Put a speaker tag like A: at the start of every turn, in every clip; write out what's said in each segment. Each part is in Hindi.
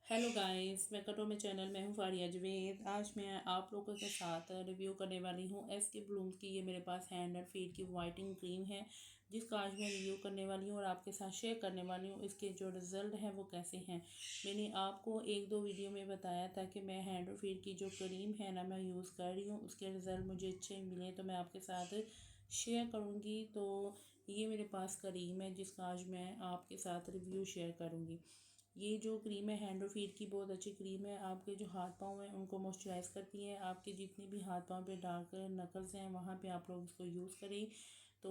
A: Hello guys, welcome to my channel. मैं हूँ फारिया जवेद। आज मैं आप लोगों के साथ रिव्यू करने वाली हूँ एसके ब्लूम की। ये मेरे पास हैंड एंड फीट की वाइटनिंग क्रीम है जिसका आज मैं रिव्यू करने वाली हूँ और आपके साथ शेयर करने वाली हूँ इसके जो रिज़ल्ट हैं वो कैसे हैं। मैंने आपको एक दो वीडियो में बताया था कि मैं हैंड और फीट की जो क्रीम है ना मैं यूज़ कर रही हूँ, उसके रिज़ल्ट मुझे अच्छे मिले तो मैं आपके साथ शेयर करूँगी। तो ये मेरे पास क्रीम है जिसका आज मैं आपके साथ रिव्यू शेयर करूँगी। ये जो क्रीम है हैंड और फीट की बहुत अच्छी क्रीम है। आपके जो हाथ पाँव हैं उनको मॉइस्चराइज़ करती है। आपके जितने भी हाथ पाँव पे डार्क नकल्स हैं वहाँ पे आप लोग इसको यूज़ करें तो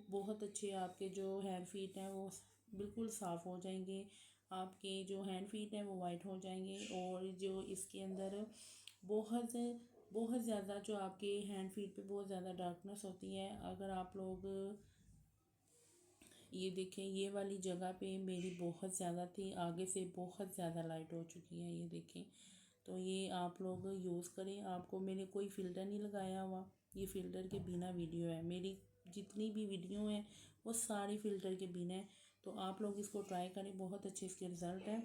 A: बहुत अच्छे आपके जो हैंड फीट हैं वो बिल्कुल साफ़ हो जाएंगे। आपके जो हैंड फीट हैं वो वाइट हो जाएंगे और जो इसके अंदर बहुत बहुत ज़्यादा जो आपके हैंड फीट पे बहुत ज़्यादा डार्कनेस होती है, अगर आप लोग ये देखें ये वाली जगह पे मेरी बहुत ज़्यादा थी, आगे से बहुत ज़्यादा लाइट हो चुकी है ये देखें। तो ये आप लोग यूज़ करें। आपको मैंने कोई फ़िल्टर नहीं लगाया हुआ, ये फ़िल्टर के बिना वीडियो है। मेरी जितनी भी वीडियो हैं वो सारी फ़िल्टर के बिना है। तो आप लोग इसको ट्राई करें, बहुत अच्छे इसके रिज़ल्ट हैं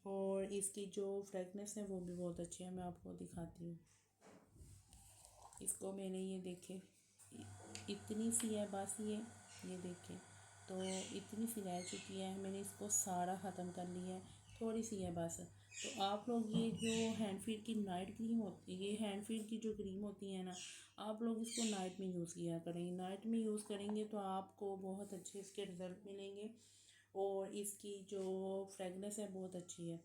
A: और इसकी जो फ्रेगनेंस है वो भी बहुत अच्छी है। मैं आपको दिखाती हूँ। इसको मैंने ये देखें इतनी सी है बस ये देखें तो इतनी सी रह चुकी है। मैंने इसको सारा ख़त्म कर लिया है, थोड़ी सी है बस। तो आप लोग ये जो हैंड फीट की नाइट क्रीम होती है, ये हैंड फीट की जो क्रीम होती है ना, आप लोग इसको नाइट में यूज़ किया करें। नाइट में यूज़ करेंगे तो आपको बहुत अच्छे इसके रिज़ल्ट मिलेंगे और इसकी जो फ्रेगनेंस है बहुत अच्छी है।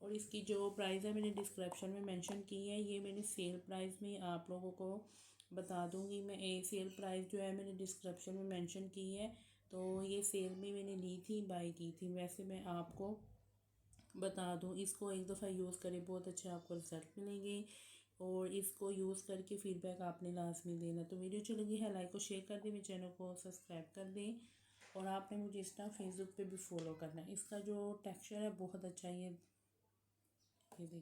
A: और इसकी जो प्राइस है मैंने डिस्क्रिप्शन में मेंशन की है। ये मैंने सेल प्राइस में आप लोगों को बता दूंगी। मैं सेल प्राइस जो है मैंने डिस्क्रिप्शन में मेंशन की है। तो ये सेल में मैंने ली थी, बाई की थी। वैसे मैं आपको बता दूं, इसको एक दफ़ा यूज़ करें, बहुत अच्छे आपको रिज़ल्ट मिलेंगे और इसको यूज़ करके फ़ीडबैक आपने लाजमी देना। तो वीडियो अच्छी लगी है लाइक और शेयर कर दें, मेरे चैनल को सब्सक्राइब कर दें और आपने मुझे इंस्टा फेसबुक पे भी फॉलो करना है। इसका जो टेक्सचर है बहुत अच्छा है ये देखिए।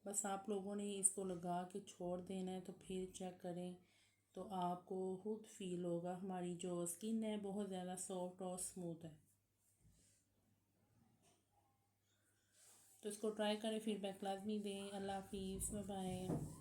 A: बस आप लोगों ने इसको लगा के छोड़ देना है तो फिर चेक करें तो आपको खुद फील होगा हमारी जो स्किन है बहुत ज़्यादा सॉफ्ट और स्मूथ है। तो इसको ट्राई करें, फीडबैक लाजमी दें। अल्लाह हाफिज़, बाय बाय।